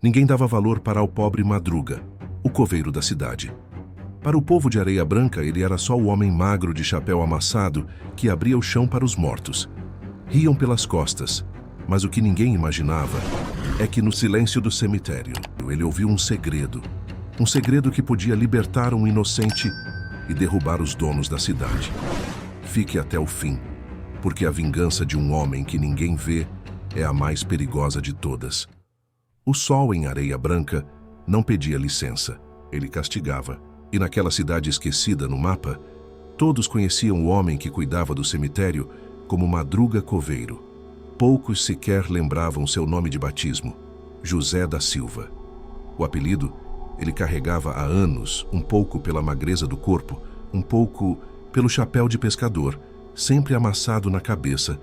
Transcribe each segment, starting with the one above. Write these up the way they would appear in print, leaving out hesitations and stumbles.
Ninguém dava valor para o pobre Madruga, o coveiro da cidade. Para o povo de Areia Branca, ele era só o homem magro de chapéu amassado que abria o chão para os mortos. Riam pelas costas, mas o que ninguém imaginava é que no silêncio do cemitério, ele ouviu um segredo que podia libertar um inocente e derrubar os donos da cidade. Fique até o fim, porque a vingança de um homem que ninguém vê é a mais perigosa de todas. O sol em Areia Branca não pedia licença, ele castigava. E naquela cidade esquecida no mapa, todos conheciam o homem que cuidava do cemitério como Madruga Coveiro. Poucos sequer lembravam seu nome de batismo, José da Silva. O apelido ele carregava há anos, um pouco pela magreza do corpo, um pouco pelo chapéu de pescador, sempre amassado na cabeça,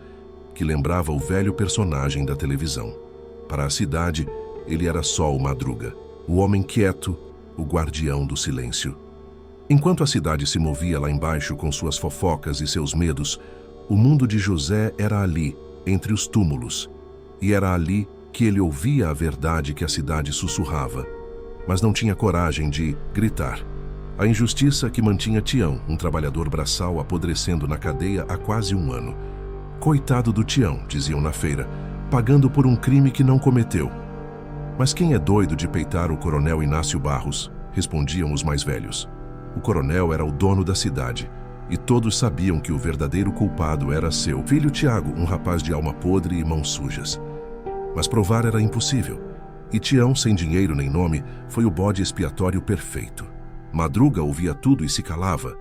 que lembrava o velho personagem da televisão. Para a cidade, ele era só o Madruga, o homem quieto, o guardião do silêncio. Enquanto a cidade se movia lá embaixo com suas fofocas e seus medos, o mundo de José era ali, entre os túmulos. E era ali que ele ouvia a verdade que a cidade sussurrava, mas não tinha coragem de gritar. A injustiça que mantinha Tião, um trabalhador braçal, apodrecendo na cadeia há quase um ano. Coitado do Tião, diziam na feira, pagando por um crime que não cometeu. Mas quem é doido de peitar o coronel Inácio Barros? Respondiam os mais velhos. O coronel era o dono da cidade, e todos sabiam que o verdadeiro culpado era seu filho Tiago, um rapaz de alma podre e mãos sujas. Mas provar era impossível, e Tião, sem dinheiro nem nome, foi o bode expiatório perfeito. Madruga ouvia tudo e se calava,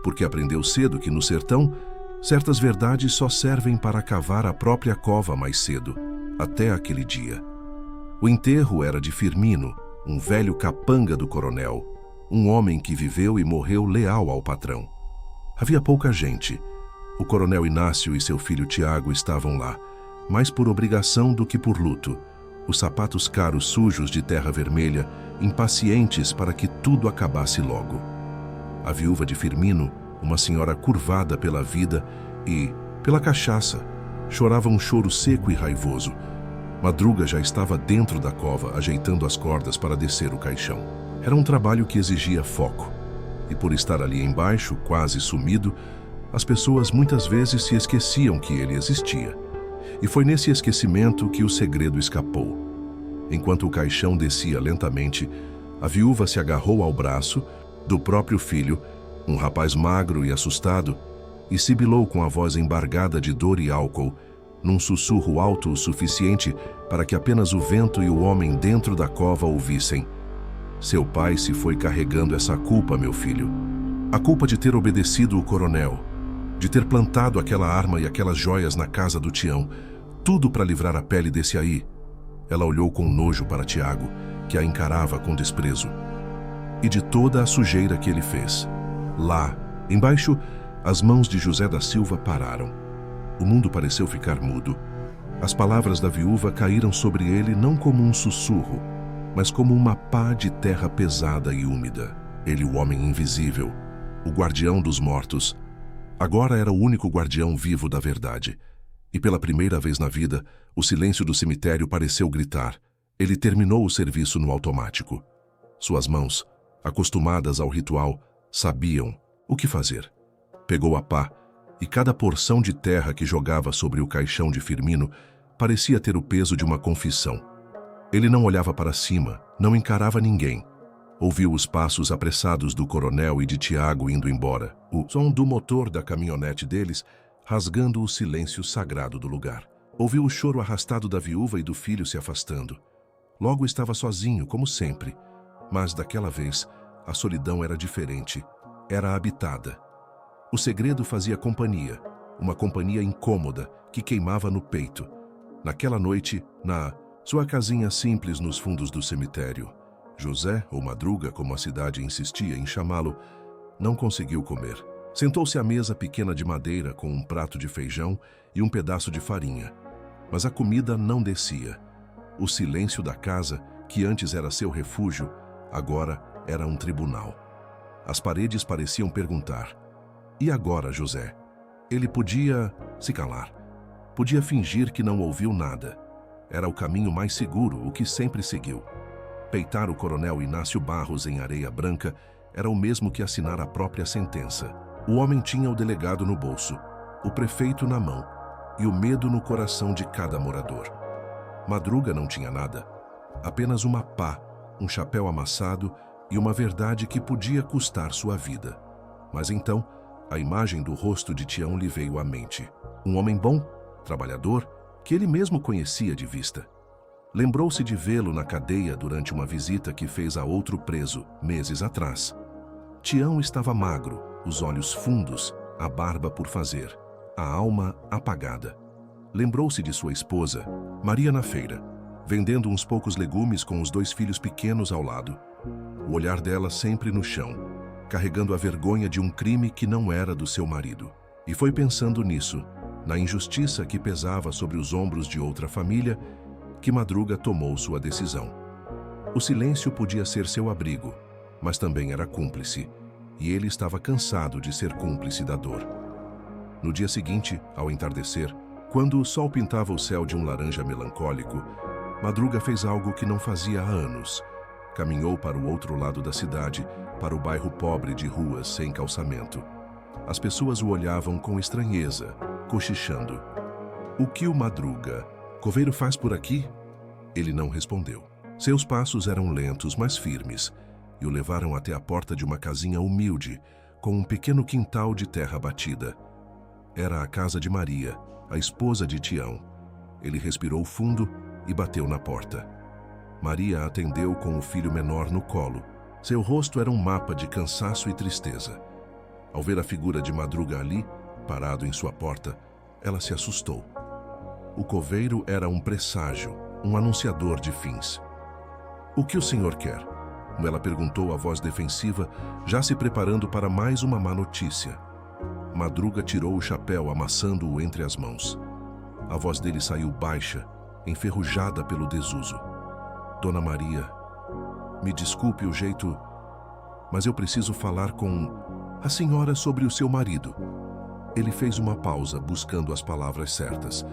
porque aprendeu cedo que no sertão, certas verdades só servem para cavar a própria cova mais cedo, até aquele dia. O enterro era de Firmino, um velho capanga do coronel, um homem que viveu e morreu leal ao patrão. Havia pouca gente. O coronel Inácio e seu filho Tiago estavam lá, mais por obrigação do que por luto, os sapatos caros sujos de terra vermelha, impacientes para que tudo acabasse logo. A viúva de Firmino, uma senhora curvada pela vida e pela cachaça, chorava um choro seco e raivoso. Madruga já estava dentro da cova, ajeitando as cordas para descer o caixão. Era um trabalho que exigia foco, e por estar ali embaixo, quase sumido, as pessoas muitas vezes se esqueciam que ele existia. E foi nesse esquecimento que o segredo escapou. Enquanto o caixão descia lentamente, a viúva se agarrou ao braço do próprio filho, um rapaz magro e assustado, e sibilou com a voz embargada de dor e álcool, num sussurro alto o suficiente para que apenas o vento e o homem dentro da cova ouvissem. Seu pai se foi carregando essa culpa, meu filho. A culpa de ter obedecido o coronel, de ter plantado aquela arma e aquelas joias na casa do Tião, tudo para livrar a pele desse aí. Ela olhou com nojo para Tiago, que a encarava com desprezo. E de toda a sujeira que ele fez. Lá, embaixo, as mãos de José da Silva pararam. O mundo pareceu ficar mudo. As palavras da viúva caíram sobre ele não como um sussurro, mas como uma pá de terra pesada e úmida. Ele, o homem invisível, o guardião dos mortos, agora era o único guardião vivo da verdade. E pela primeira vez na vida, o silêncio do cemitério pareceu gritar. Ele terminou o serviço no automático. Suas mãos, acostumadas ao ritual, sabiam o que fazer. Pegou a pá, e cada porção de terra que jogava sobre o caixão de Firmino parecia ter o peso de uma confissão. Ele não olhava para cima, não encarava ninguém. Ouviu os passos apressados do coronel e de Tiago indo embora, o som do motor da caminhonete deles rasgando o silêncio sagrado do lugar. Ouviu o choro arrastado da viúva e do filho se afastando. Logo estava sozinho, como sempre, mas daquela vez a solidão era diferente, era habitada. O segredo fazia companhia, uma companhia incômoda que queimava no peito. Naquela noite, na sua casinha simples nos fundos do cemitério, José, ou Madruga, como a cidade insistia em chamá-lo, não conseguiu comer. Sentou-se à mesa pequena de madeira com um prato de feijão e um pedaço de farinha. Mas a comida não descia. O silêncio da casa, que antes era seu refúgio, agora era um tribunal. As paredes pareciam perguntar: e agora, José? Ele podia se calar. Podia fingir que não ouviu nada. Era o caminho mais seguro, o que sempre seguiu. Peitar o coronel Inácio Barros em Areia Branca era o mesmo que assinar a própria sentença. O homem tinha o delegado no bolso, o prefeito na mão e o medo no coração de cada morador. Madruga não tinha nada, apenas uma pá, um chapéu amassado e uma verdade que podia custar sua vida. Mas então, a imagem do rosto de Tião lhe veio à mente. Um homem bom, trabalhador, que ele mesmo conhecia de vista. Lembrou-se de vê-lo na cadeia durante uma visita que fez a outro preso, meses atrás. Tião estava magro, os olhos fundos, a barba por fazer, a alma apagada. Lembrou-se de sua esposa, Maria na feira, vendendo uns poucos legumes com os 2 filhos pequenos ao lado. O olhar dela sempre no chão, carregando a vergonha de um crime que não era do seu marido. E foi pensando nisso, na injustiça que pesava sobre os ombros de outra família, que Madruga tomou sua decisão. O silêncio podia ser seu abrigo, mas também era cúmplice, e ele estava cansado de ser cúmplice da dor. No dia seguinte, ao entardecer, quando o sol pintava o céu de um laranja melancólico, Madruga fez algo que não fazia há anos. Caminhou para o outro lado da cidade, para o bairro pobre de ruas sem calçamento. As pessoas o olhavam com estranheza, cochichando. O que o Madruga, coveiro, faz por aqui? Ele não respondeu. Seus passos eram lentos, mas firmes, e o levaram até a porta de uma casinha humilde, com um pequeno quintal de terra batida. Era a casa de Maria, a esposa de Tião. Ele respirou fundo e bateu na porta. Maria atendeu com o filho menor no colo. Seu rosto era um mapa de cansaço e tristeza. Ao ver a figura de Madruga ali, parado em sua porta, ela se assustou. O coveiro era um presságio, um anunciador de fins. "O que o senhor quer?" Ela perguntou a voz defensiva, já se preparando para mais uma má notícia. Madruga tirou o chapéu, amassando-o entre as mãos. A voz dele saiu baixa, enferrujada pelo desuso. "Dona Maria, me desculpe o jeito, mas eu preciso falar com a senhora sobre o seu marido." Ele fez uma pausa, buscando as palavras certas.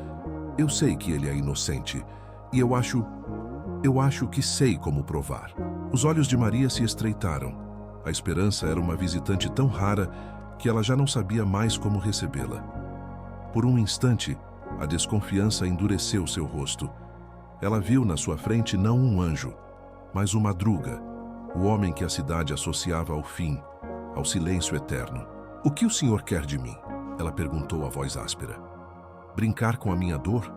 "Eu sei que ele é inocente, e eu acho que sei como provar." Os olhos de Maria se estreitaram. A esperança era uma visitante tão rara que ela já não sabia mais como recebê-la. Por um instante, a desconfiança endureceu seu rosto. Ela viu na sua frente não um anjo, mas o Madruga, o homem que a cidade associava ao fim, ao silêncio eterno. "O que o senhor quer de mim?" ela perguntou a voz áspera. "Brincar com a minha dor?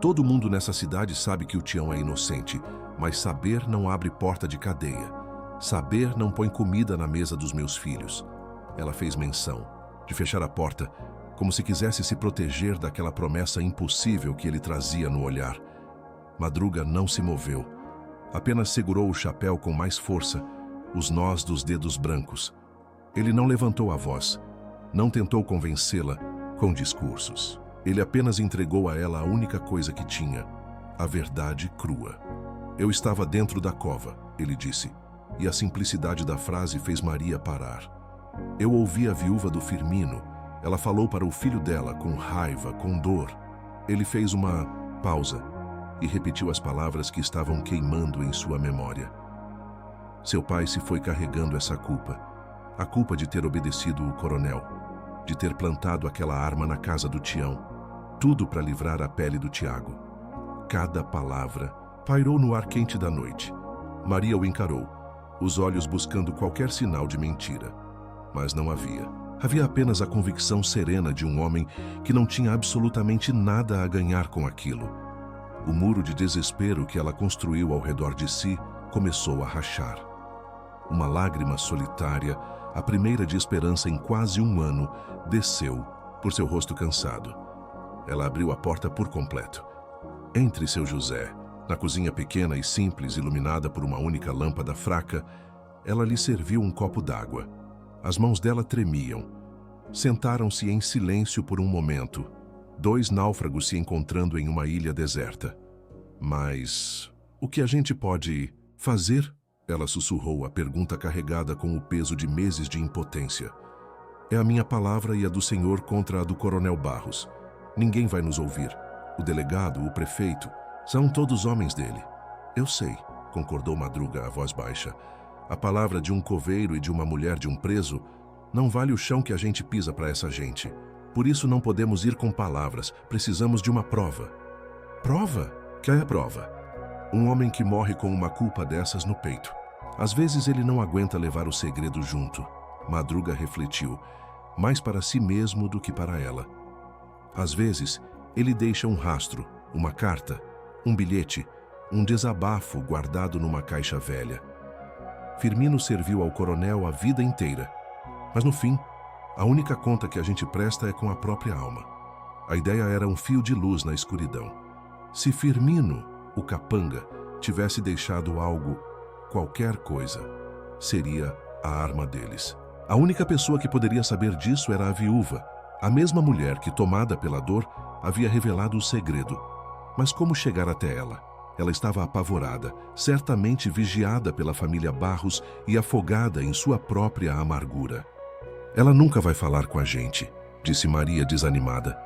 Todo mundo nessa cidade sabe que o Tião é inocente, mas saber não abre porta de cadeia. Saber não põe comida na mesa dos meus filhos." Ela fez menção de fechar a porta, como se quisesse se proteger daquela promessa impossível que ele trazia no olhar. Madruga não se moveu. Apenas segurou o chapéu com mais força, os nós dos dedos brancos. Ele não levantou a voz, não tentou convencê-la com discursos. Ele apenas entregou a ela a única coisa que tinha, a verdade crua. "Eu estava dentro da cova", ele disse, e a simplicidade da frase fez Maria parar. "Eu ouvi a viúva do Firmino. Ela falou para o filho dela, com raiva, com dor." Ele fez uma pausa e repetiu as palavras que estavam queimando em sua memória. Seu pai se foi carregando essa culpa. A culpa de ter obedecido o coronel, de ter plantado aquela arma na casa do Tião. Tudo para livrar a pele do Tiago. Cada palavra pairou no ar quente da noite. Maria o encarou, os olhos buscando qualquer sinal de mentira. Mas não havia. Havia apenas a convicção serena de um homem que não tinha absolutamente nada a ganhar com aquilo. O muro de desespero que ela construiu ao redor de si começou a rachar. Uma lágrima solitária, a primeira de esperança em quase um ano, desceu por seu rosto cansado. Ela abriu a porta por completo. Entre seu José, na cozinha pequena e simples, iluminada por uma única lâmpada fraca, ela lhe serviu um copo d'água. As mãos dela tremiam. Sentaram-se em silêncio por um momento, 2 náufragos se encontrando em uma ilha deserta. "Mas o que a gente pode fazer?" Ela sussurrou a pergunta carregada com o peso de meses de impotência. "É a minha palavra e a do senhor contra a do coronel Barros. Ninguém vai nos ouvir. O delegado, o prefeito, são todos homens dele." "Eu sei." concordou Madruga a voz baixa. A palavra de um coveiro e de uma mulher de um preso não vale o chão que a gente pisa para essa gente. Por isso não podemos ir com palavras, precisamos de uma prova. Prova? Que é a prova? Um homem que morre com uma culpa dessas no peito. Às vezes ele não aguenta levar o segredo junto. Madruga refletiu, mais para si mesmo do que para ela. Às vezes, ele deixa um rastro, uma carta, um bilhete, um desabafo guardado numa caixa velha. Firmino serviu ao coronel a vida inteira, mas no fim, a única conta que a gente presta é com a própria alma. A ideia era um fio de luz na escuridão. Se Firmino, o capanga, tivesse deixado algo, qualquer coisa, seria a arma deles. A única pessoa que poderia saber disso era a viúva, a mesma mulher que, tomada pela dor, havia revelado o segredo. Mas como chegar até ela? Ela estava apavorada, certamente vigiada pela família Barros e afogada em sua própria amargura. Ela nunca vai falar com a gente, disse Maria desanimada.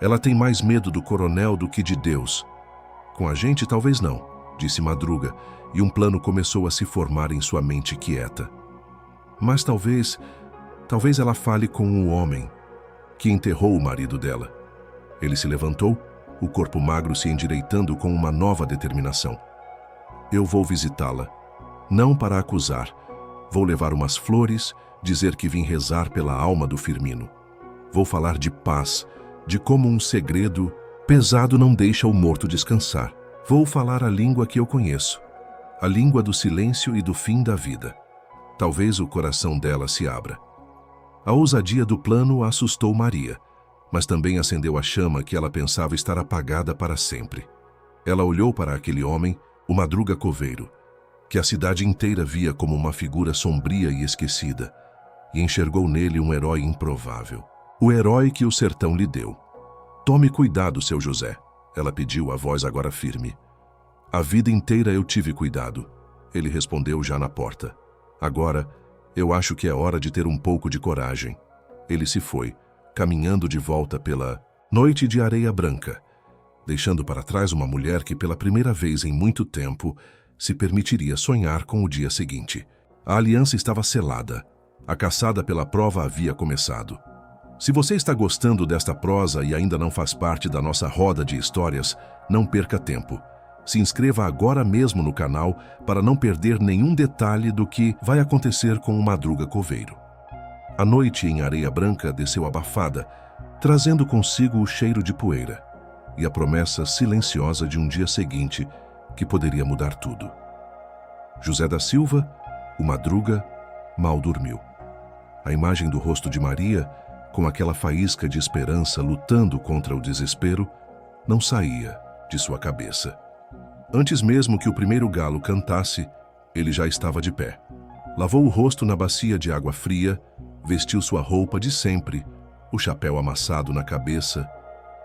Ela tem mais medo do coronel do que de Deus. Com a gente, talvez não, disse Madruga, e um plano começou a se formar em sua mente quieta. Mas talvez ela fale com o homem que enterrou o marido dela. Ele se levantou, o corpo magro se endireitando com uma nova determinação. Eu vou visitá-la, não para acusar. Vou levar umas flores, dizer que vim rezar pela alma do Firmino. Vou falar de paz, de como um segredo pesado não deixa o morto descansar. Vou falar a língua que eu conheço, a língua do silêncio e do fim da vida. Talvez o coração dela se abra. A ousadia do plano assustou Maria, mas também acendeu a chama que ela pensava estar apagada para sempre. Ela olhou para aquele homem, o Madruga Coveiro, que a cidade inteira via como uma figura sombria e esquecida, e enxergou nele um herói improvável. O herói que o sertão lhe deu. Tome cuidado, seu José, ela pediu, a voz agora firme. A vida inteira eu tive cuidado, ele respondeu já na porta. Agora, eu acho que é hora de ter um pouco de coragem. Ele se foi, caminhando de volta pela noite de areia branca, deixando para trás uma mulher que pela primeira vez em muito tempo se permitiria sonhar com o dia seguinte. A aliança estava selada. A caçada pela prova havia começado. Se você está gostando desta prosa e ainda não faz parte da nossa roda de histórias, não perca tempo. Se inscreva agora mesmo no canal para não perder nenhum detalhe do que vai acontecer com o Madruga Coveiro. A noite em Areia Branca desceu abafada, trazendo consigo o cheiro de poeira e a promessa silenciosa de um dia seguinte que poderia mudar tudo. José da Silva, o Madruga, mal dormiu. A imagem do rosto de Maria, com aquela faísca de esperança lutando contra o desespero, não saía de sua cabeça. Antes mesmo que o primeiro galo cantasse, ele já estava de pé. Lavou o rosto na bacia de água fria, vestiu sua roupa de sempre, o chapéu amassado na cabeça,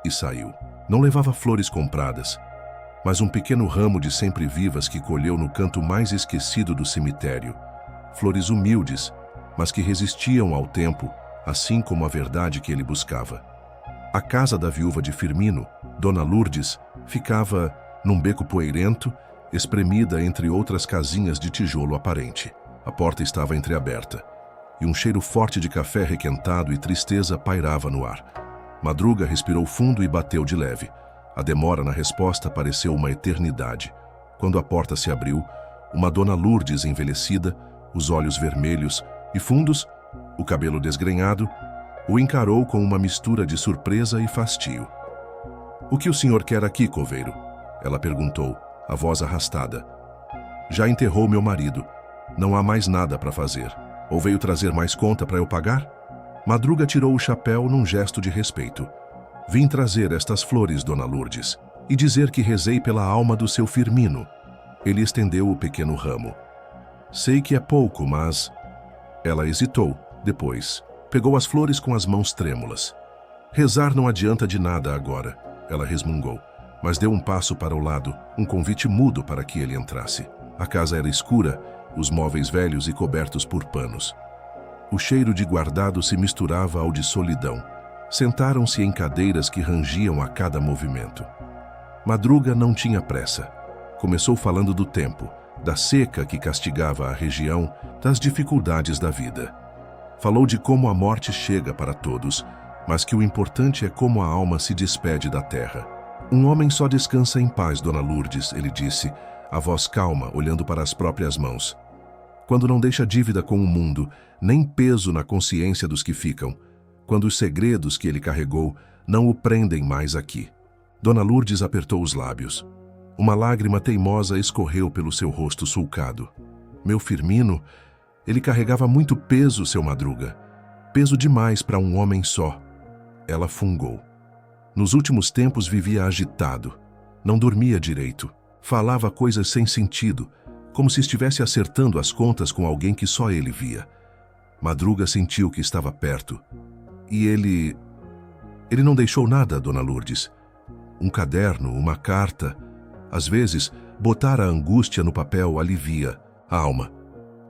e saiu. Não levava flores compradas, mas um pequeno ramo de sempre-vivas que colheu no canto mais esquecido do cemitério. Flores humildes, mas que resistiam ao tempo, assim como a verdade que ele buscava. A casa da viúva de Firmino, Dona Lourdes, ficava num beco poeirento, espremida entre outras casinhas de tijolo aparente. A porta estava entreaberta, e um cheiro forte de café requentado e tristeza pairava no ar. Madruga respirou fundo e bateu de leve. A demora na resposta pareceu uma eternidade. Quando a porta se abriu, uma Dona Lourdes envelhecida, os olhos vermelhos e fundos, o cabelo desgrenhado, o encarou com uma mistura de surpresa e fastio. "O que o senhor quer aqui, coveiro?" ela perguntou, a voz arrastada. "Já enterrou meu marido. Não há mais nada para fazer. Ou veio trazer mais conta para eu pagar?" Madruga tirou o chapéu num gesto de respeito. "Vim trazer estas flores, Dona Lourdes, e dizer que rezei pela alma do seu Firmino." Ele estendeu o pequeno ramo. "Sei que é pouco, mas..." Ela hesitou. Depois, pegou as flores com as mãos trêmulas. "Rezar não adianta de nada agora," ela resmungou, mas deu um passo para o lado, um convite mudo para que ele entrasse. A casa era escura, os móveis velhos e cobertos por panos. O cheiro de guardado se misturava ao de solidão. Sentaram-se em cadeiras que rangiam a cada movimento. Madruga não tinha pressa. Começou falando do tempo, da seca que castigava a região, das dificuldades da vida. Falou de como a morte chega para todos, mas que o importante é como a alma se despede da terra. Um homem só descansa em paz, Dona Lourdes, ele disse, a voz calma, olhando para as próprias mãos. Quando não deixa dívida com o mundo, nem peso na consciência dos que ficam, quando os segredos que ele carregou não o prendem mais aqui. Dona Lourdes apertou os lábios. Uma lágrima teimosa escorreu pelo seu rosto sulcado. Meu Firmino, ele carregava muito peso, seu Madruga. Peso demais para um homem só. Ela fungou. Nos últimos tempos vivia agitado. Não dormia direito. Falava coisas sem sentido, como se estivesse acertando as contas com alguém que só ele via. Madruga sentiu que estava perto. E ele não deixou nada, Dona Lourdes. Um caderno, uma carta. Às vezes, botar a angústia no papel alivia a alma.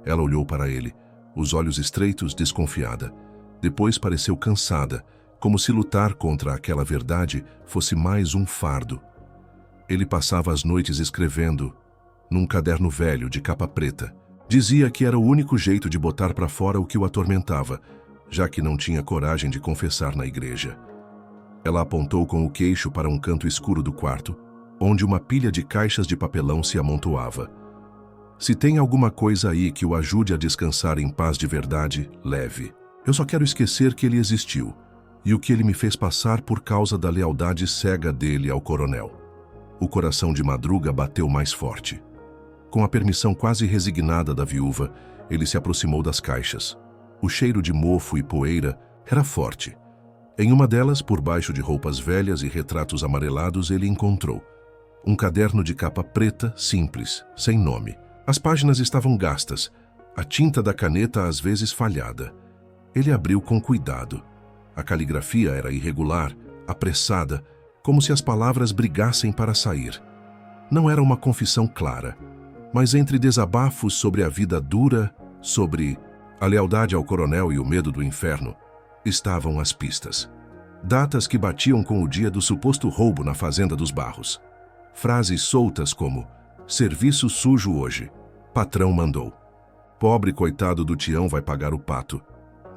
Ela olhou para ele, os olhos estreitos, desconfiada. Depois pareceu cansada, como se lutar contra aquela verdade fosse mais um fardo. Ele passava as noites escrevendo, num caderno velho de capa preta. Dizia que era o único jeito de botar para fora o que o atormentava, já que não tinha coragem de confessar na igreja. Ela apontou com o queixo para um canto escuro do quarto, onde uma pilha de caixas de papelão se amontoava. Se tem alguma coisa aí que o ajude a descansar em paz de verdade, leve. Eu só quero esquecer que ele existiu, e o que ele me fez passar por causa da lealdade cega dele ao coronel. O coração de Madruga bateu mais forte. Com a permissão quase resignada da viúva, ele se aproximou das caixas. O cheiro de mofo e poeira era forte. Em uma delas, por baixo de roupas velhas e retratos amarelados, ele encontrou um caderno de capa preta, simples, sem nome. As páginas estavam gastas, a tinta da caneta às vezes falhada. Ele abriu com cuidado. A caligrafia era irregular, apressada, como se as palavras brigassem para sair. Não era uma confissão clara, mas entre desabafos sobre a vida dura, sobre a lealdade ao coronel e o medo do inferno, estavam as pistas. Datas que batiam com o dia do suposto roubo na Fazenda dos Barros. Frases soltas como, serviço sujo hoje, patrão mandou. Pobre coitado do Tião vai pagar o pato.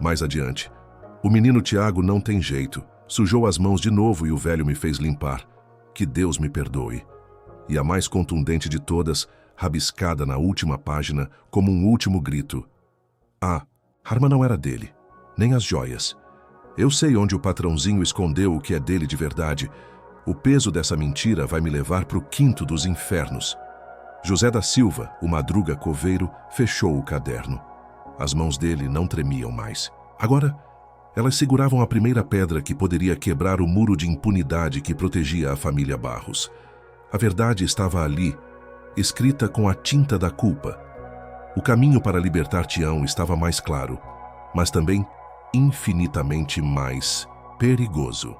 Mais adiante, o menino Tiago não tem jeito, sujou as mãos de novo e o velho me fez limpar. Que Deus me perdoe. E a mais contundente de todas, rabiscada na última página, como um último grito. A arma não era dele, nem as joias. Eu sei onde o patrãozinho escondeu o que é dele de verdade. O peso dessa mentira vai me levar para o quinto dos infernos. José da Silva, o Madruga coveiro, fechou o caderno. As mãos dele não tremiam mais. Agora, elas seguravam a primeira pedra que poderia quebrar o muro de impunidade que protegia a família Barros. A verdade estava ali, escrita com a tinta da culpa. O caminho para libertar Tião estava mais claro, mas também infinitamente mais perigoso.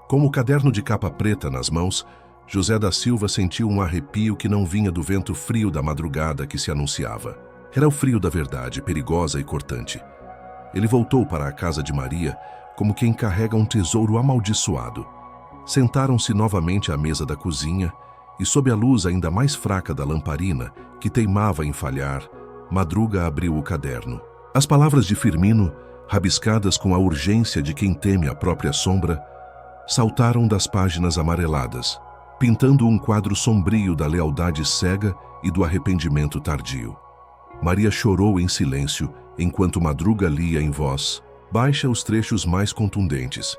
Com o caderno de capa preta nas mãos, José da Silva sentiu um arrepio que não vinha do vento frio da madrugada que se anunciava. Era o frio da verdade, perigosa e cortante. Ele voltou para a casa de Maria como quem carrega um tesouro amaldiçoado. Sentaram-se novamente à mesa da cozinha e, sob a luz ainda mais fraca da lamparina, que teimava em falhar, Madruga abriu o caderno. As palavras de Firmino, rabiscadas com a urgência de quem teme a própria sombra, saltaram das páginas amareladas, pintando um quadro sombrio da lealdade cega e do arrependimento tardio. Maria chorou em silêncio, enquanto Madruga lia em voz baixa os trechos mais contundentes.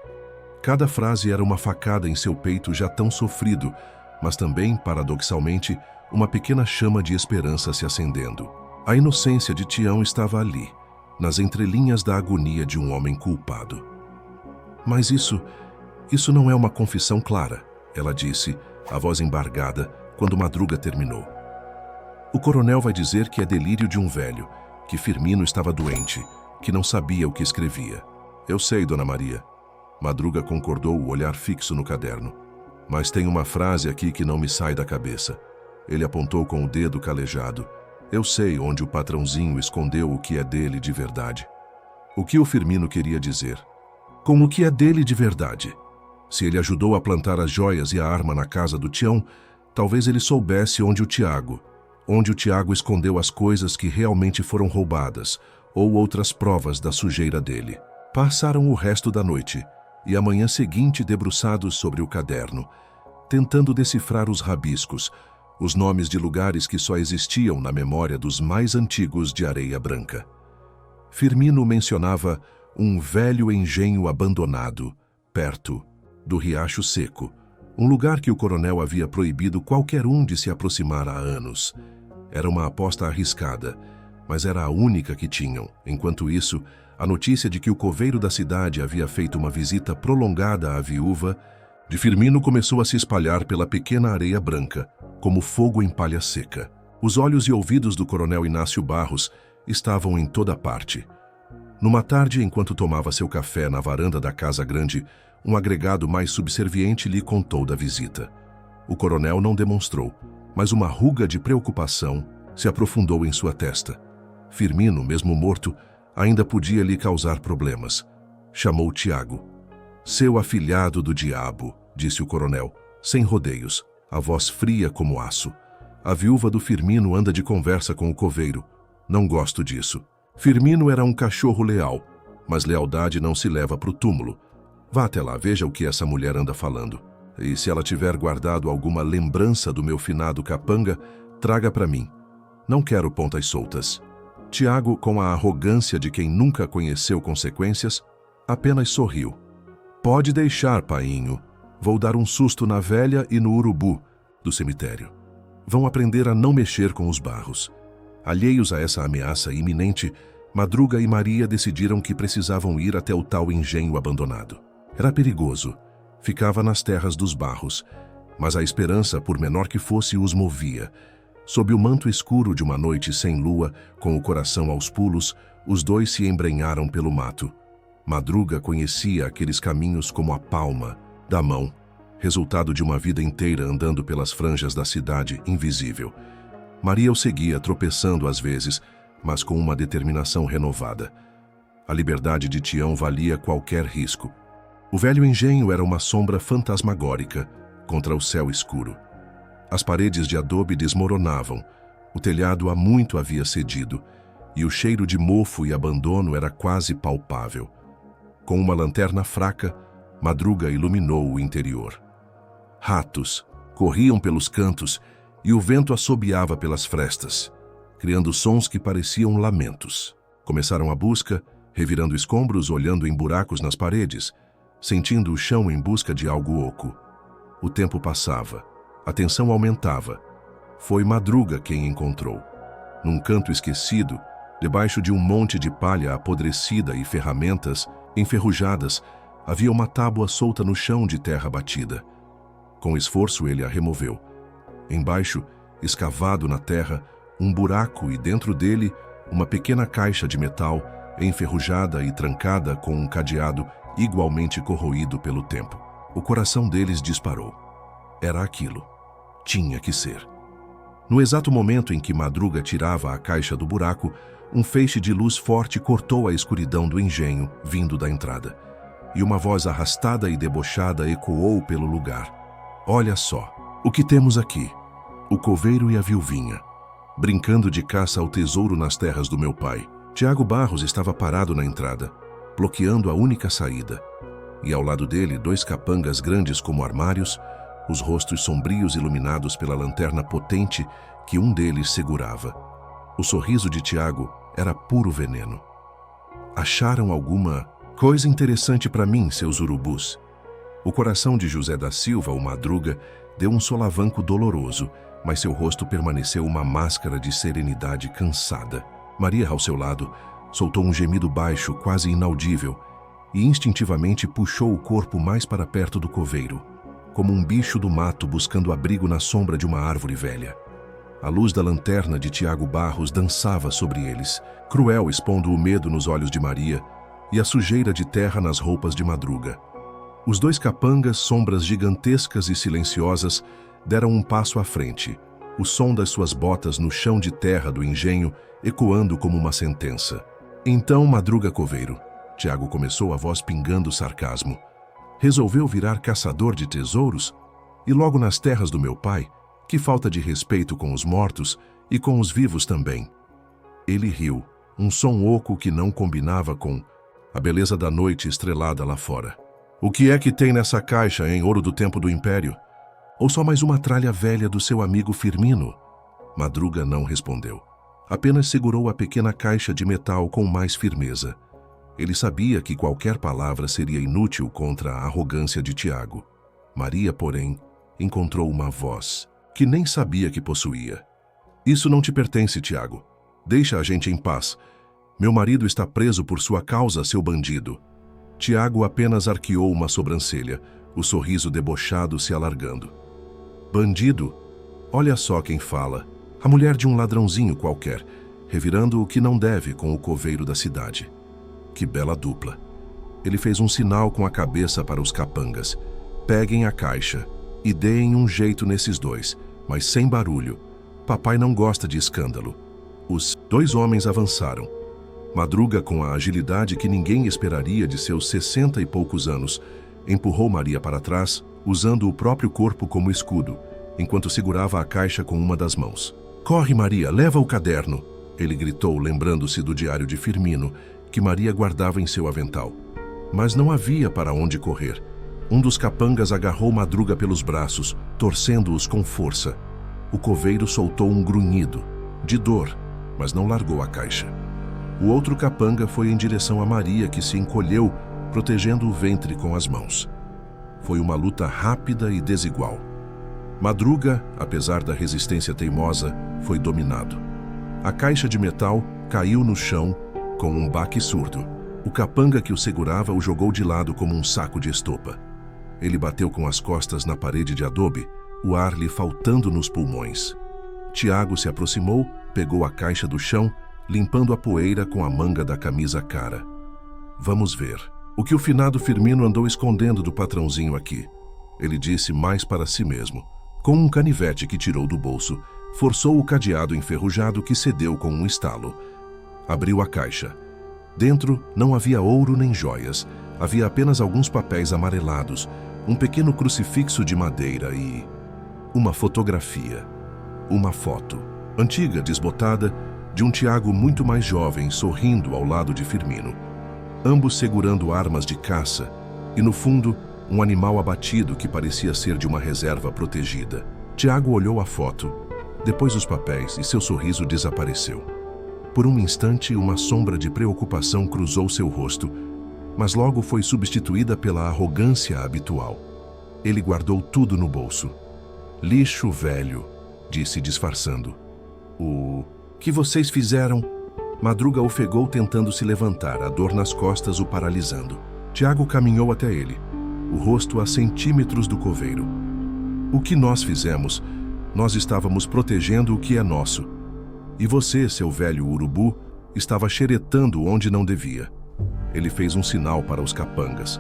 Cada frase era uma facada em seu peito já tão sofrido, mas também, paradoxalmente, uma pequena chama de esperança se acendendo. A inocência de Tião estava ali, nas entrelinhas da agonia de um homem culpado. Mas isso não é uma confissão clara, ela disse, a voz embargada, quando Madruga terminou. O coronel vai dizer que é delírio de um velho, que Firmino estava doente, que não sabia o que escrevia. Eu sei, Dona Maria. Madruga concordou, o olhar fixo no caderno. Mas tem uma frase aqui que não me sai da cabeça. Ele apontou com o dedo calejado. Eu sei onde o patrãozinho escondeu o que é dele de verdade. O que o Firmino queria dizer? Com o que é dele de verdade? Se ele ajudou a plantar as joias e a arma na casa do Tião, talvez ele soubesse onde o Tiago, onde o Tiago escondeu as coisas que realmente foram roubadas ou outras provas da sujeira dele. Passaram o resto da noite e a manhã seguinte debruçados sobre o caderno, tentando decifrar os rabiscos, os nomes de lugares que só existiam na memória dos mais antigos de Areia Branca. Firmino mencionava um velho engenho abandonado, perto do Riacho Seco, um lugar que o coronel havia proibido qualquer um de se aproximar há anos. Era uma aposta arriscada, mas era a única que tinham. Enquanto isso, a notícia de que o coveiro da cidade havia feito uma visita prolongada à viúva de Firmino começou a se espalhar pela pequena Areia Branca, como fogo em palha seca. Os olhos e ouvidos do coronel Inácio Barros estavam em toda parte. Numa tarde, enquanto tomava seu café na varanda da Casa Grande, um agregado mais subserviente lhe contou da visita. O coronel não demonstrou, mas uma ruga de preocupação se aprofundou em sua testa. Firmino, mesmo morto, ainda podia lhe causar problemas. Chamou Tiago. Seu afilhado do diabo, disse o coronel, sem rodeios, a voz fria como aço. A viúva do Firmino anda de conversa com o coveiro. Não gosto disso. Firmino era um cachorro leal, mas lealdade não se leva para o túmulo. Vá até lá, veja o que essa mulher anda falando. E se ela tiver guardado alguma lembrança do meu finado capanga, traga para mim. Não quero pontas soltas. Tiago, com a arrogância de quem nunca conheceu consequências, apenas sorriu. Pode deixar, painho. Vou dar um susto na velha e no urubu do cemitério. Vão aprender a não mexer com os Barros. Alheios a essa ameaça iminente, Madruga e Maria decidiram que precisavam ir até o tal engenho abandonado. Era perigoso. Ficava nas terras dos Barros, mas a esperança, por menor que fosse, os movia. Sob o manto escuro de uma noite sem lua, com o coração aos pulos, os dois se embrenharam pelo mato. Madruga conhecia aqueles caminhos como a palma da mão, resultado de uma vida inteira andando pelas franjas da cidade invisível. Maria o seguia, tropeçando às vezes, mas com uma determinação renovada. A liberdade de Tião valia qualquer risco. O velho engenho era uma sombra fantasmagórica contra o céu escuro. As paredes de adobe desmoronavam, o telhado há muito havia cedido, e o cheiro de mofo e abandono era quase palpável. Com uma lanterna fraca, Madruga iluminou o interior. Ratos corriam pelos cantos e o vento assobiava pelas frestas, criando sons que pareciam lamentos. Começaram a busca, revirando escombros, olhando em buracos nas paredes, sentindo o chão em busca de algo oco. O tempo passava, a tensão aumentava. Foi Madruga quem encontrou. Num canto esquecido, debaixo de um monte de palha apodrecida e ferramentas enferrujadas, havia uma tábua solta no chão de terra batida. Com esforço ele a removeu. Embaixo, escavado na terra, um buraco e dentro dele, uma pequena caixa de metal, enferrujada e trancada com um cadeado igualmente corroído pelo tempo. O coração deles disparou. Era aquilo. Tinha que ser. No exato momento em que Madruga tirava a caixa do buraco, um feixe de luz forte cortou a escuridão do engenho, vindo da entrada. E uma voz arrastada e debochada ecoou pelo lugar. Olha só, o que temos aqui? O coveiro e a viuvinha, brincando de caça ao tesouro nas terras do meu pai. Tiago Barros estava parado na entrada, bloqueando a única saída. E ao lado dele, dois capangas grandes como armários, os rostos sombrios iluminados pela lanterna potente que um deles segurava. O sorriso de Tiago era puro veneno. Acharam alguma coisa interessante para mim, seus urubus? O coração de José da Silva, o Madruga, deu um solavanco doloroso, mas seu rosto permaneceu uma máscara de serenidade cansada. Maria, ao seu lado, soltou um gemido baixo, quase inaudível, e instintivamente puxou o corpo mais para perto do coveiro, como um bicho do mato buscando abrigo na sombra de uma árvore velha. A luz da lanterna de Tiago Barros dançava sobre eles, cruel, expondo o medo nos olhos de Maria e a sujeira de terra nas roupas de Madruga. Os dois capangas, sombras gigantescas e silenciosas, deram um passo à frente, o som das suas botas no chão de terra do engenho ecoando como uma sentença. Então, Madruga coveiro, Tiago começou, a voz pingando sarcasmo. Resolveu virar caçador de tesouros? E logo nas terras do meu pai? Que falta de respeito com os mortos e com os vivos também. Ele riu, um som oco que não combinava com a beleza da noite estrelada lá fora. O que é que tem nessa caixa, em ouro do tempo do Império? Ou só mais uma tralha velha do seu amigo Firmino? Madruga não respondeu. Apenas segurou a pequena caixa de metal com mais firmeza. Ele sabia que qualquer palavra seria inútil contra a arrogância de Tiago. Maria, porém, encontrou uma voz que nem sabia que possuía. Isso não te pertence, Tiago. Deixa a gente em paz. Meu marido está preso por sua causa, seu bandido. Tiago apenas arqueou uma sobrancelha, o sorriso debochado se alargando. Bandido? Olha só quem fala. A mulher de um ladrãozinho qualquer, revirando o que não deve com o coveiro da cidade. Que bela dupla. Ele fez um sinal com a cabeça para os capangas. Peguem a caixa e deem um jeito nesses dois, mas sem barulho. Papai não gosta de escândalo. Os 2 homens avançaram. Madruga, com a agilidade que ninguém esperaria de seus 60 e poucos anos, empurrou Maria para trás, usando o próprio corpo como escudo, enquanto segurava a caixa com uma das mãos. Corre, Maria, leva o caderno! Ele gritou, lembrando-se do diário de Firmino, que Maria guardava em seu avental. Mas não havia para onde correr. Um dos capangas agarrou Madruga pelos braços, torcendo-os com força. O coveiro soltou um grunhido, de dor, mas não largou a caixa. O outro capanga foi em direção a Maria, que se encolheu, protegendo o ventre com as mãos. Foi uma luta rápida e desigual. Madruga, apesar da resistência teimosa, foi dominado. A caixa de metal caiu no chão com um baque surdo. O capanga que o segurava o jogou de lado como um saco de estopa. Ele bateu com as costas na parede de adobe, o ar lhe faltando nos pulmões. Tiago se aproximou, pegou a caixa do chão, limpando a poeira com a manga da camisa cara. Vamos ver. O que o finado Firmino andou escondendo do patrãozinho aqui? Ele disse mais para si mesmo. Com um canivete que tirou do bolso, forçou o cadeado enferrujado que cedeu com um estalo. Abriu a caixa. Dentro não havia ouro nem joias. Havia apenas alguns papéis amarelados, um pequeno crucifixo de madeira e uma fotografia. Uma foto, antiga, desbotada, de um Tiago muito mais jovem sorrindo ao lado de Firmino. Ambos segurando armas de caça e, no fundo, um animal abatido que parecia ser de uma reserva protegida. Tiago olhou a foto, depois os papéis e seu sorriso desapareceu. Por um instante, uma sombra de preocupação cruzou seu rosto, mas logo foi substituída pela arrogância habitual. Ele guardou tudo no bolso. Lixo velho, disse disfarçando. O que vocês fizeram? Madruga ofegou tentando se levantar, a dor nas costas o paralisando. Tiago caminhou até ele, o rosto a centímetros do coveiro. O que nós fizemos? Nós estávamos protegendo o que é nosso. E você, seu velho urubu, estava xeretando onde não devia. Ele fez um sinal para os capangas.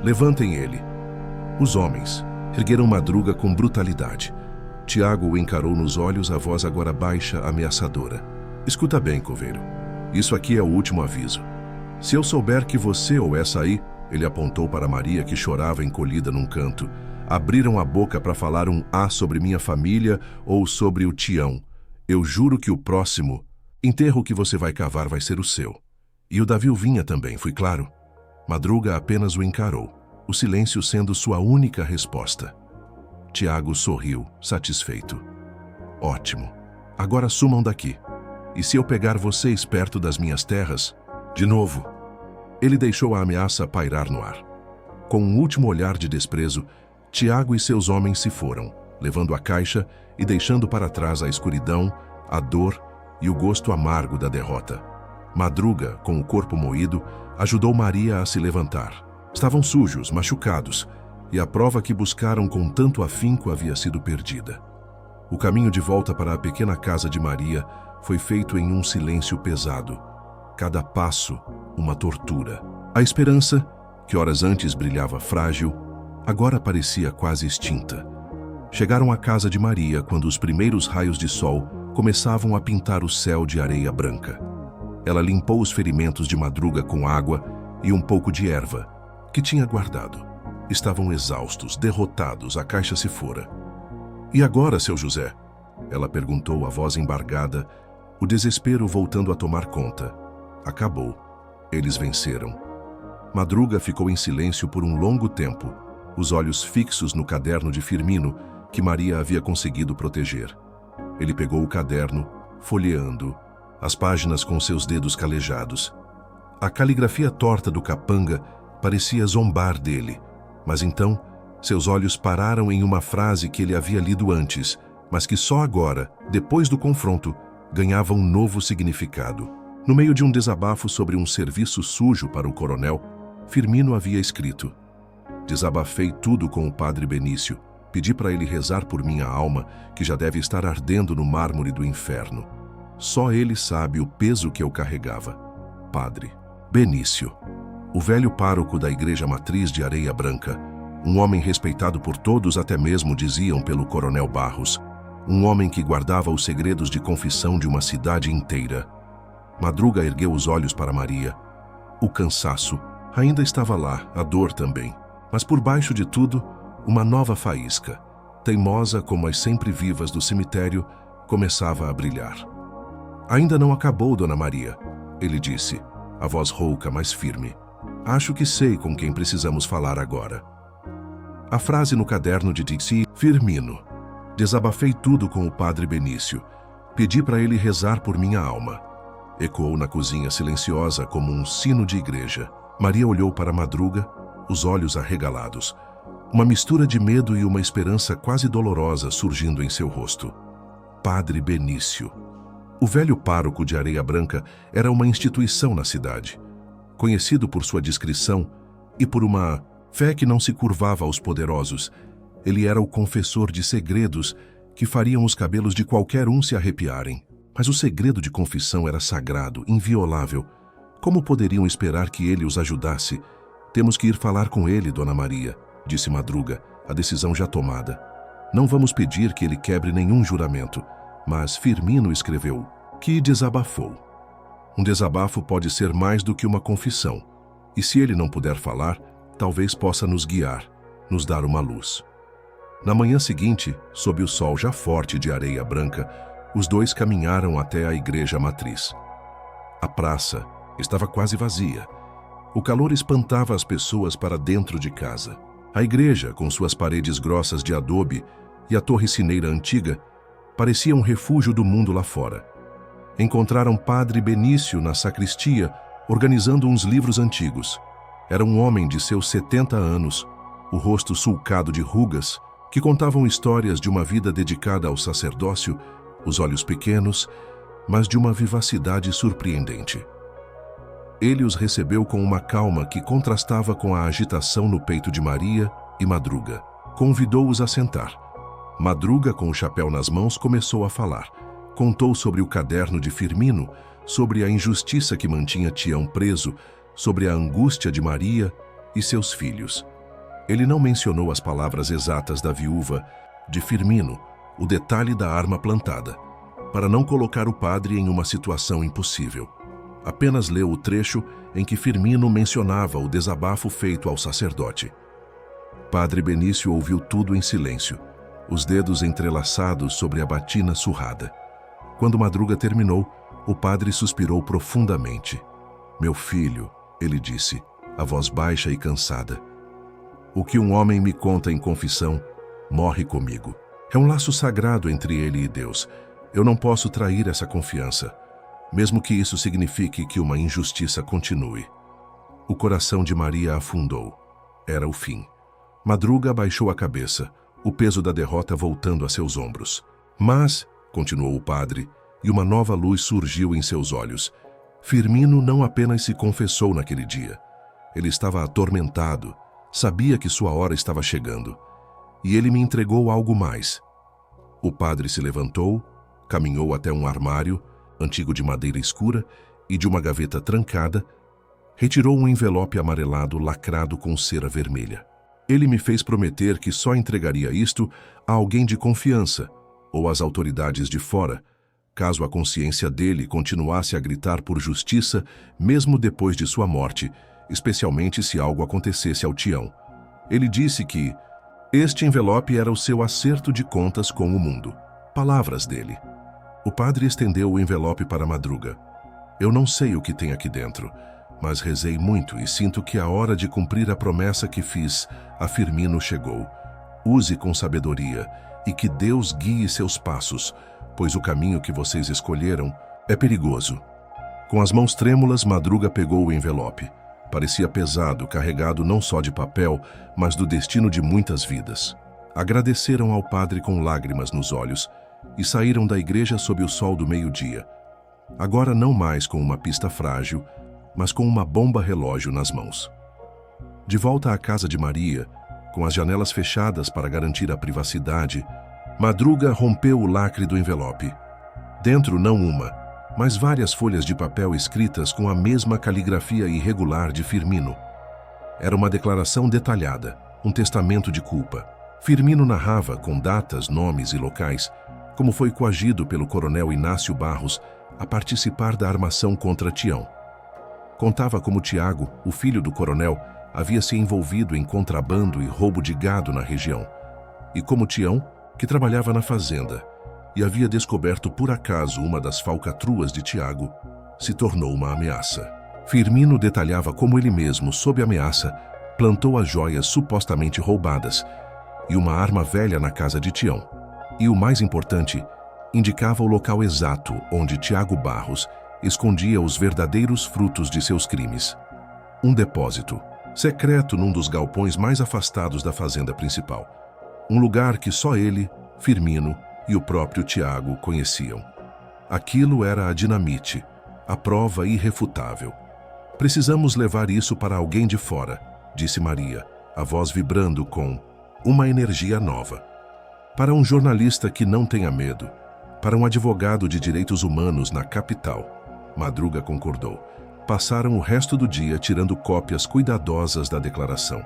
Levantem ele. Os homens ergueram Madruga com brutalidade. Tiago o encarou nos olhos, a voz agora baixa, ameaçadora. Escuta bem, coveiro. Isso aqui é o último aviso. Se eu souber que você ou essa aí, ele apontou para Maria, que chorava encolhida num canto, abriram a boca para falar um A sobre minha família ou sobre o Tião. Eu juro que o próximo enterro que você vai cavar vai ser o seu. E o da Vilvinha também, fui claro? Madruga apenas o encarou, o silêncio sendo sua única resposta. Tiago sorriu, satisfeito. Ótimo. Agora sumam daqui. E se eu pegar vocês perto das minhas terras? De novo. Ele deixou a ameaça pairar no ar. Com um último olhar de desprezo, Tiago e seus homens se foram, levando a caixa e deixando para trás a escuridão, a dor e o gosto amargo da derrota. Madruga, com o corpo moído, ajudou Maria a se levantar. Estavam sujos, machucados, e a prova que buscaram com tanto afinco havia sido perdida. O caminho de volta para a pequena casa de Maria foi feito em um silêncio pesado. Cada passo, uma tortura. A esperança, que horas antes brilhava frágil, agora parecia quase extinta. Chegaram à casa de Maria quando os primeiros raios de sol começavam a pintar o céu de areia branca. Ela limpou os ferimentos de Madruga com água e um pouco de erva, que tinha guardado. Estavam exaustos, derrotados, a caixa se fora. E agora, seu José? Ela perguntou, a voz embargada, o desespero voltando a tomar conta. Acabou. Eles venceram. Madruga ficou em silêncio por um longo tempo, os olhos fixos no caderno de Firmino, que Maria havia conseguido proteger. Ele pegou o caderno, folheando, as páginas com seus dedos calejados. A caligrafia torta do capanga parecia zombar dele, mas então seus olhos pararam em uma frase que ele havia lido antes, mas que só agora, depois do confronto, ganhava um novo significado. No meio de um desabafo sobre um serviço sujo para o coronel, Firmino havia escrito: "Desabafei tudo com o padre Benício. Pedi para ele rezar por minha alma, que já deve estar ardendo no mármore do inferno. Só ele sabe o peso que eu carregava. Padre Benício." O velho pároco da igreja matriz de Areia Branca, um homem respeitado por todos, até mesmo diziam pelo coronel Barros, um homem que guardava os segredos de confissão de uma cidade inteira. Madruga ergueu os olhos para Maria. O cansaço ainda estava lá, a dor também, mas por baixo de tudo, uma nova faísca, teimosa como as sempre vivas do cemitério, começava a brilhar. "Ainda não acabou, Dona Maria", ele disse, a voz rouca, mas firme. "Acho que sei com quem precisamos falar agora." A frase no caderno de Dixie: "Firmino. Desabafei tudo com o padre Benício. Pedi para ele rezar por minha alma." Ecoou na cozinha silenciosa como um sino de igreja. Maria olhou para Madruga, os olhos arregalados. Uma mistura de medo e uma esperança quase dolorosa surgindo em seu rosto. Padre Benício. O velho pároco de Areia Branca era uma instituição na cidade, conhecido por sua discrição e por uma fé que não se curvava aos poderosos. Ele era o confessor de segredos que fariam os cabelos de qualquer um se arrepiarem. Mas o segredo de confissão era sagrado, inviolável. Como poderiam esperar que ele os ajudasse? "Temos que ir falar com ele, Dona Maria", disse Madruga, a decisão já tomada. "Não vamos pedir que ele quebre nenhum juramento." Mas Firmino escreveu que desabafou. Um desabafo pode ser mais do que uma confissão. E se ele não puder falar, talvez possa nos guiar, nos dar uma luz. Na manhã seguinte, sob o sol já forte de Areia Branca, os dois caminharam até a igreja matriz. A praça estava quase vazia. O calor espantava as pessoas para dentro de casa. A igreja, com suas paredes grossas de adobe e a torre sineira antiga, parecia um refúgio do mundo lá fora. Encontraram Padre Benício na sacristia, organizando uns livros antigos. Era um homem de seus 70 anos, o rosto sulcado de rugas, que contavam histórias de uma vida dedicada ao sacerdócio, os olhos pequenos, mas de uma vivacidade surpreendente. Ele os recebeu com uma calma que contrastava com a agitação no peito de Maria e Madruga. Convidou-os a sentar. Madruga, com o chapéu nas mãos, começou a falar. Contou sobre o caderno de Firmino, sobre a injustiça que mantinha Tião preso, sobre a angústia de Maria e seus filhos. Ele não mencionou as palavras exatas da viúva de Firmino, o detalhe da arma plantada, para não colocar o padre em uma situação impossível. Apenas leu o trecho em que Firmino mencionava o desabafo feito ao sacerdote. Padre Benício ouviu tudo em silêncio, os dedos entrelaçados sobre a batina surrada. Quando Madruga terminou, o padre suspirou profundamente. "Meu filho", ele disse, a voz baixa e cansada. "O que um homem me conta em confissão, morre comigo. É um laço sagrado entre ele e Deus. Eu não posso trair essa confiança, mesmo que isso signifique que uma injustiça continue." O coração de Maria afundou. Era o fim. Madruga abaixou a cabeça, o peso da derrota voltando a seus ombros. "Mas", continuou o padre, e uma nova luz surgiu em seus olhos, "Firmino não apenas se confessou naquele dia. Ele estava atormentado, sabia que sua hora estava chegando. E ele me entregou algo mais." O padre se levantou, caminhou até um armário, antigo de madeira escura, e de uma gaveta trancada, retirou um envelope amarelado lacrado com cera vermelha. "Ele me fez prometer que só entregaria isto a alguém de confiança, ou às autoridades de fora, caso a consciência dele continuasse a gritar por justiça mesmo depois de sua morte, especialmente se algo acontecesse ao Tião. Ele disse que este envelope era o seu acerto de contas com o mundo." palavras dele. O padre estendeu o envelope para Madruga. Eu não sei o que tem aqui dentro, mas rezei muito e sinto que a hora de cumprir a promessa que fiz a Firmino chegou. Use com sabedoria e que Deus guie seus passos, pois o caminho que vocês escolheram é perigoso. Com as mãos trêmulas, Madruga pegou o envelope. Parecia pesado, carregado não só de papel, mas do destino de muitas vidas. Agradeceram ao padre com lágrimas nos olhos e saíram da igreja sob o sol do meio-dia. Agora não mais com uma pista frágil, mas com uma bomba-relógio nas mãos. De volta à casa de Maria, com as janelas fechadas para garantir a privacidade, Madruga rompeu o lacre do envelope. Dentro não uma, mas várias folhas de papel escritas com a mesma caligrafia irregular de Firmino. Era uma declaração detalhada, um testamento de culpa. Firmino narrava, com datas, nomes e locais, como foi coagido pelo coronel Inácio Barros a participar da armação contra Tião. Contava como Tiago, o filho do coronel, havia se envolvido em contrabando e roubo de gado na região, e como Tião, que trabalhava na fazenda e havia descoberto por acaso uma das falcatruas de Tiago, se tornou uma ameaça. Firmino detalhava como ele mesmo, sob ameaça, plantou as joias supostamente roubadas e uma arma velha na casa de Tião. E o mais importante, indicava o local exato onde Tiago Barros escondia os verdadeiros frutos de seus crimes. Um depósito, secreto num dos galpões mais afastados da fazenda principal. Um lugar que só ele, Firmino e o próprio Tiago conheciam. Aquilo era a dinamite, a prova irrefutável. Precisamos levar isso para alguém de fora, disse Maria, a voz vibrando com uma energia nova. Para um jornalista que não tenha medo, para um advogado de direitos humanos na capital. Madruga concordou. Passaram o resto do dia tirando cópias cuidadosas da declaração.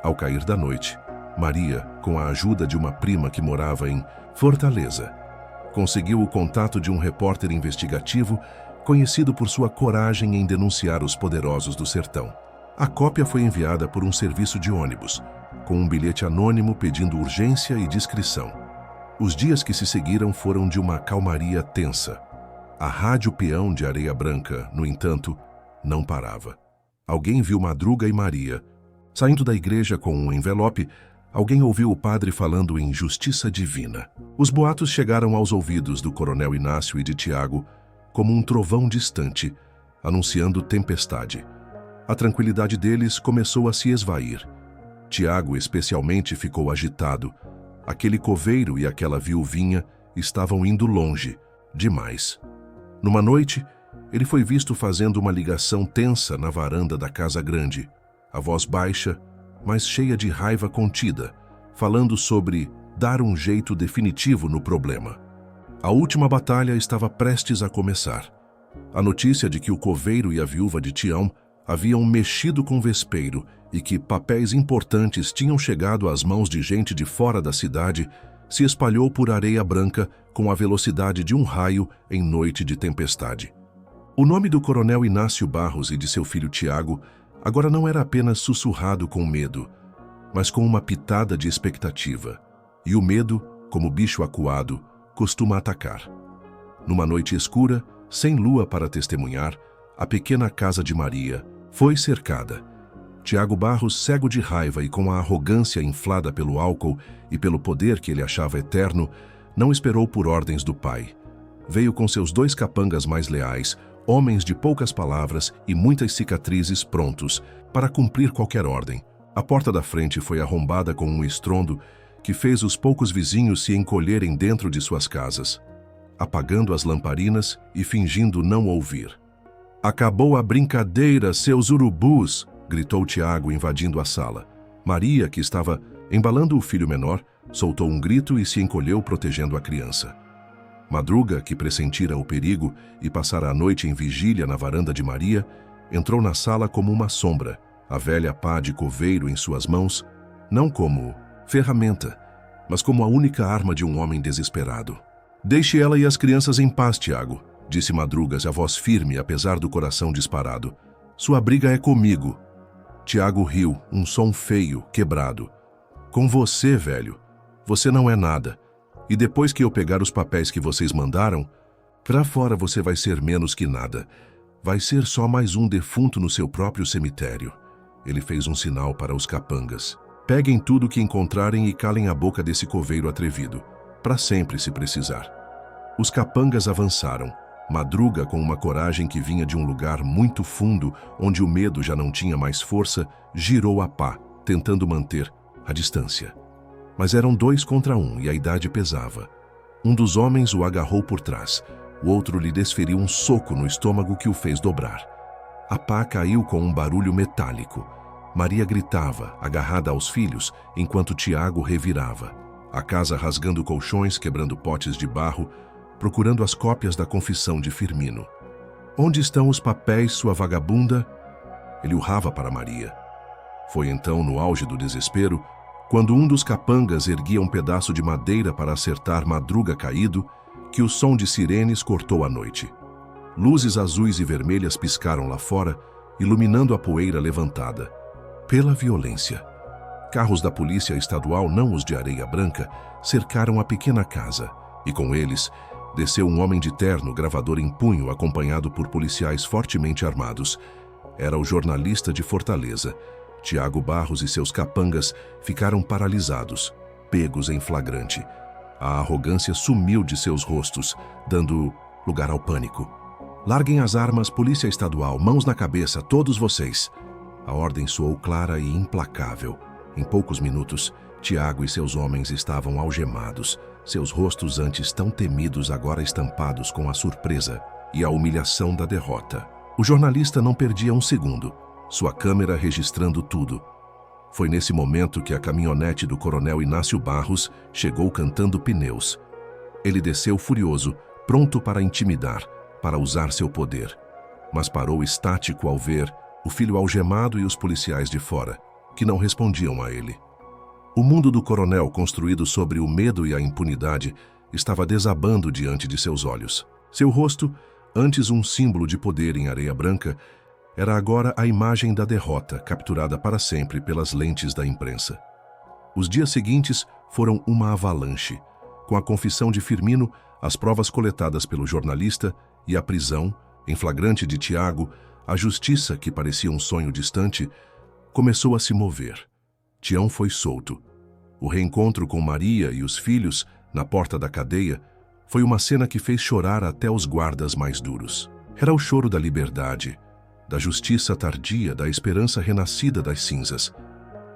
Ao cair da noite, Maria, com a ajuda de uma prima que morava em Fortaleza, conseguiu o contato de um repórter investigativo conhecido por sua coragem em denunciar os poderosos do sertão. A cópia foi enviada por um serviço de ônibus, com um bilhete anônimo pedindo urgência e discrição. Os dias que se seguiram foram de uma calmaria tensa. A rádio peão de Areia Branca, no entanto, não parava. Alguém viu Madruga e Maria. Saindo da igreja com um envelope, alguém ouviu o padre falando em justiça divina. Os boatos chegaram aos ouvidos do coronel Inácio e de Tiago como um trovão distante, anunciando tempestade. A tranquilidade deles começou a se esvair. Tiago especialmente ficou agitado. Aquele coveiro e aquela viuvinha estavam indo longe, demais. Numa noite, ele foi visto fazendo uma ligação tensa na varanda da casa grande, a voz baixa, mas cheia de raiva contida, falando sobre dar um jeito definitivo no problema. A última batalha estava prestes a começar. A notícia de que o coveiro e a viúva de Tião haviam mexido com o vespeiro e que papéis importantes tinham chegado às mãos de gente de fora da cidade se espalhou por Areia Branca com a velocidade de um raio em noite de tempestade. O nome do coronel Inácio Barros e de seu filho Tiago agora não era apenas sussurrado com medo, mas com uma pitada de expectativa. E o medo, como bicho acuado, costuma atacar. Numa noite escura, sem lua para testemunhar, a pequena casa de Maria foi cercada. Tiago Barros, cego de raiva e com a arrogância inflada pelo álcool e pelo poder que ele achava eterno, não esperou por ordens do pai. Veio com seus 2 capangas mais leais, homens de poucas palavras e muitas cicatrizes prontos para cumprir qualquer ordem. A porta da frente foi arrombada com um estrondo que fez os poucos vizinhos se encolherem dentro de suas casas, apagando as lamparinas e fingindo não ouvir. "Acabou a brincadeira, seus urubus!" gritou Tiago, invadindo a sala. Maria, que estava embalando o filho menor, soltou um grito e se encolheu protegendo a criança. Madruga, que pressentira o perigo e passara a noite em vigília na varanda de Maria, entrou na sala como uma sombra, a velha pá de coveiro em suas mãos, não como ferramenta, mas como a única arma de um homem desesperado. "Deixe ela e as crianças em paz, Tiago", disse Madrugas, a voz firme, apesar do coração disparado. "Sua briga é comigo." Tiago riu, um som feio, quebrado. "Com você, velho. Você não é nada. E depois que eu pegar os papéis que vocês mandaram, pra fora você vai ser menos que nada. Vai ser só mais um defunto no seu próprio cemitério. Ele fez um sinal para os capangas. Peguem tudo que encontrarem e calem a boca desse coveiro atrevido. Para sempre, se precisar. Os capangas avançaram. Madruga, com uma coragem que vinha de um lugar muito fundo, onde o medo já não tinha mais força, girou a pá, tentando manter a distância. Mas eram 2 contra 1 e a idade pesava. Um dos homens o agarrou por trás. O outro lhe desferiu um soco no estômago que o fez dobrar. A pá caiu com um barulho metálico. Maria gritava, agarrada aos filhos, enquanto Tiago revirava. A casa rasgando colchões, quebrando potes de barro, procurando as cópias da confissão de Firmino. Onde estão os papéis, sua vagabunda? Ele urrava para Maria. Foi então, no auge do desespero, quando um dos capangas erguia um pedaço de madeira para acertar Madruga caído, que o som de sirenes cortou a noite. Luzes azuis e vermelhas piscaram lá fora, iluminando a poeira levantada. Pela violência. Carros da polícia estadual, não os de Areia Branca, cercaram a pequena casa, e com eles desceu um homem de terno, gravador em punho, acompanhado por policiais fortemente armados. Era o jornalista de Fortaleza. Tiago Barros e seus capangas ficaram paralisados, pegos em flagrante. A arrogância sumiu de seus rostos, dando lugar ao pânico. Larguem as armas, polícia estadual, mãos na cabeça, todos vocês. A ordem soou clara e implacável. Em poucos minutos, Tiago e seus homens estavam algemados, seus rostos antes tão temidos agora estampados com a surpresa e a humilhação da derrota. O jornalista não perdia um segundo, sua câmera registrando tudo. Foi nesse momento que a caminhonete do coronel Inácio Barros chegou cantando pneus. Ele desceu furioso, pronto para intimidar, para usar seu poder. Mas parou estático ao ver o filho algemado e os policiais de fora, que não respondiam a ele. O mundo do coronel, construído sobre o medo e a impunidade, estava desabando diante de seus olhos. Seu rosto, antes um símbolo de poder em Areia Branca, era agora a imagem da derrota, capturada para sempre pelas lentes da imprensa. Os dias seguintes foram uma avalanche. Com a confissão de Firmino, as provas coletadas pelo jornalista e a prisão, em flagrante de Tiago, a justiça, que parecia um sonho distante, começou a se mover. Tião foi solto. O reencontro com Maria e os filhos, na porta da cadeia, foi uma cena que fez chorar até os guardas mais duros. Era o choro da liberdade, da justiça tardia, da esperança renascida das cinzas.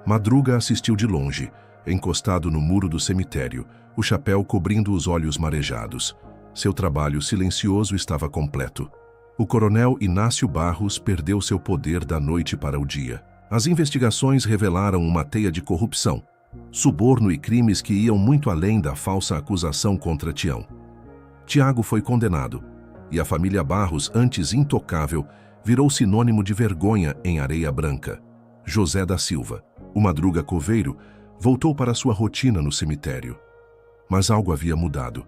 Madruga assistiu de longe, encostado no muro do cemitério, o chapéu cobrindo os olhos marejados. Seu trabalho silencioso estava completo. O coronel Inácio Barros perdeu seu poder da noite para o dia. As investigações revelaram uma teia de corrupção, suborno e crimes que iam muito além da falsa acusação contra Tião. Tiago foi condenado, e a família Barros, antes intocável, virou sinônimo de vergonha em Areia Branca. José da Silva, o Madruga coveiro, voltou para sua rotina no cemitério. Mas algo havia mudado.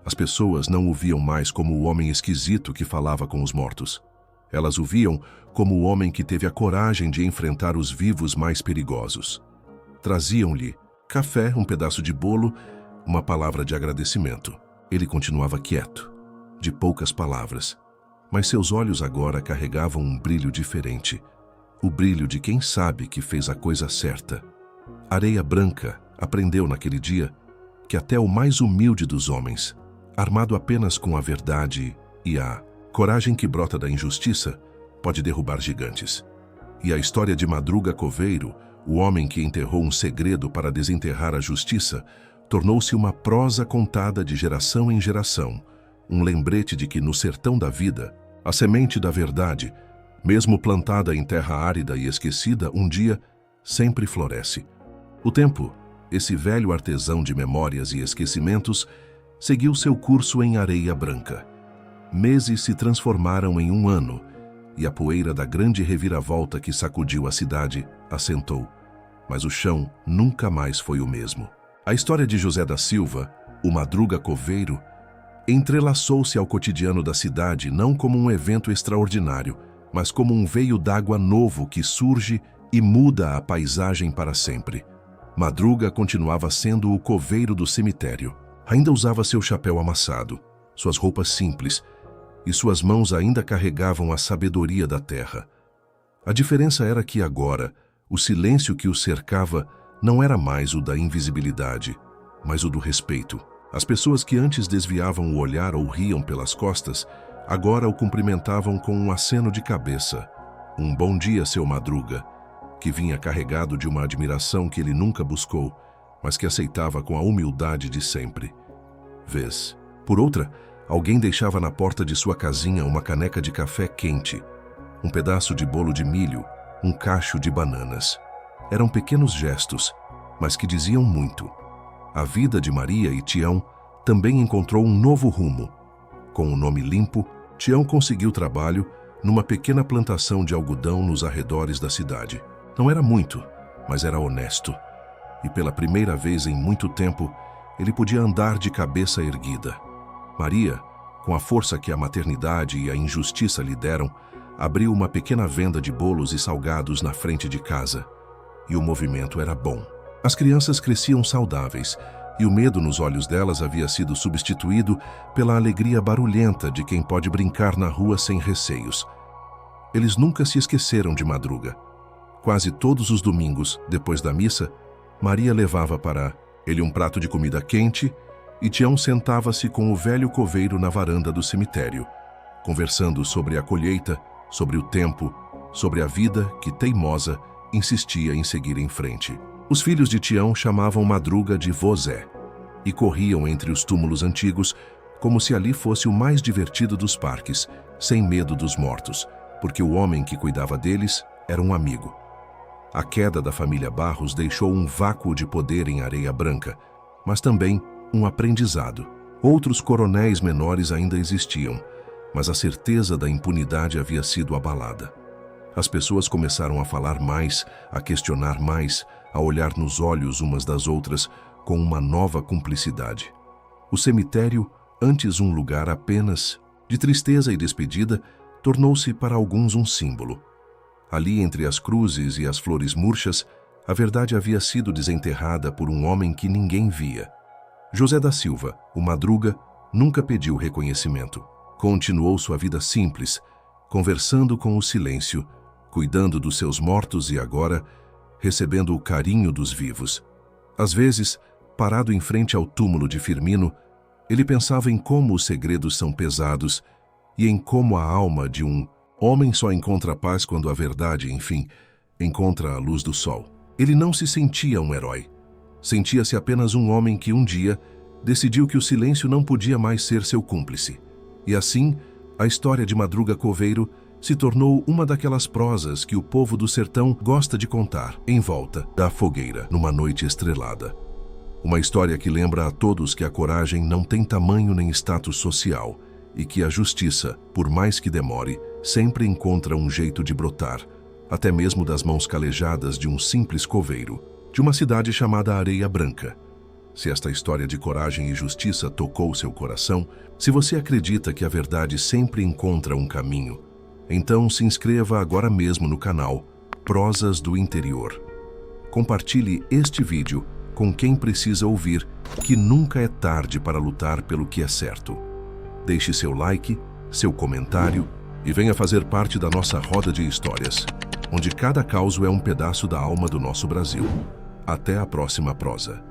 As pessoas não o viam mais como o homem esquisito que falava com os mortos. Elas o viam como o homem que teve a coragem de enfrentar os vivos mais perigosos. Traziam-lhe café, um pedaço de bolo, uma palavra de agradecimento. Ele continuava quieto, de poucas palavras, mas seus olhos agora carregavam um brilho diferente, o brilho de quem sabe que fez a coisa certa. Areia Branca aprendeu naquele dia que até o mais humilde dos homens, armado apenas com a verdade e a coragem que brota da injustiça, pode derrubar gigantes. E a história de Madruga Coveiro, o homem que enterrou um segredo para desenterrar a justiça, tornou-se uma prosa contada de geração em geração, um lembrete de que no sertão da vida, a semente da verdade, mesmo plantada em terra árida e esquecida, um dia sempre floresce. O tempo, esse velho artesão de memórias e esquecimentos, seguiu seu curso em Areia Branca. Meses se transformaram em um ano, e a poeira da grande reviravolta que sacudiu a cidade assentou. Mas o chão nunca mais foi o mesmo. A história de José da Silva, o Madruga Coveiro, entrelaçou-se ao cotidiano da cidade não como um evento extraordinário, mas como um veio d'água novo que surge e muda a paisagem para sempre. Madruga continuava sendo o coveiro do cemitério, Ainda usava seu chapéu amassado, suas roupas simples, e suas mãos ainda carregavam a sabedoria da terra. A diferença era que agora, o silêncio que o cercava não era mais o da invisibilidade, mas o do respeito. As pessoas que antes desviavam o olhar ou riam pelas costas, agora o cumprimentavam com um aceno de cabeça. Um bom dia, seu Madruga, que vinha carregado de uma admiração que ele nunca buscou, mas que aceitava com a humildade de sempre. Vez por outra, alguém deixava na porta de sua casinha uma caneca de café quente, um pedaço de bolo de milho, um cacho de bananas. Eram pequenos gestos, mas que diziam muito. A vida de Maria e Tião também encontrou um novo rumo. Com o nome limpo, Tião conseguiu trabalho numa pequena plantação de algodão nos arredores da cidade. Não era muito, mas era honesto. E pela primeira vez em muito tempo, ele podia andar de cabeça erguida. Maria, com a força que a maternidade e a injustiça lhe deram, abriu uma pequena venda de bolos e salgados na frente de casa. E o movimento era bom. As crianças cresciam saudáveis, e o medo nos olhos delas havia sido substituído pela alegria barulhenta de quem pode brincar na rua sem receios. Eles nunca se esqueceram de Madruga. Quase todos os domingos, depois da missa, Maria levava para ele um prato de comida quente e Tião sentava-se com o velho coveiro na varanda do cemitério, conversando sobre a colheita, sobre o tempo, sobre a vida que, teimosa, insistia em seguir em frente. Os filhos de Tião chamavam Madruga de Vô Zé e corriam entre os túmulos antigos como se ali fosse o mais divertido dos parques, sem medo dos mortos, porque o homem que cuidava deles era um amigo. A queda da família Barros deixou um vácuo de poder em Areia Branca, mas também um aprendizado. Outros coronéis menores ainda existiam, mas a certeza da impunidade havia sido abalada. As pessoas começaram a falar mais, a questionar mais, a olhar nos olhos umas das outras com uma nova cumplicidade. O cemitério, antes um lugar apenas de tristeza e despedida, tornou-se para alguns um símbolo. Ali, entre as cruzes e as flores murchas, a verdade havia sido desenterrada por um homem que ninguém via. José da Silva, o Madruga, nunca pediu reconhecimento. Continuou sua vida simples, conversando com o silêncio, cuidando dos seus mortos e agora recebendo o carinho dos vivos. Às vezes, parado em frente ao túmulo de Firmino, ele pensava em como os segredos são pesados e em como a alma de um homem só encontra paz quando a verdade, enfim, encontra a luz do sol. Ele não se sentia um herói. Sentia-se apenas um homem que um dia decidiu que o silêncio não podia mais ser seu cúmplice. E assim, a história de Madruga Coveiro se tornou uma daquelas prosas que o povo do sertão gosta de contar, em volta da fogueira, numa noite estrelada. Uma história que lembra a todos que a coragem não tem tamanho nem status social e que a justiça, por mais que demore, sempre encontra um jeito de brotar, até mesmo das mãos calejadas de um simples coveiro, de uma cidade chamada Areia Branca. Se esta história de coragem e justiça tocou seu coração, se você acredita que a verdade sempre encontra um caminho, então se inscreva agora mesmo no canal Prosas do Interior. Compartilhe este vídeo com quem precisa ouvir que nunca é tarde para lutar pelo que é certo. Deixe seu like, seu comentário e venha fazer parte da nossa roda de histórias, onde cada caos é um pedaço da alma do nosso Brasil. Até a próxima prosa.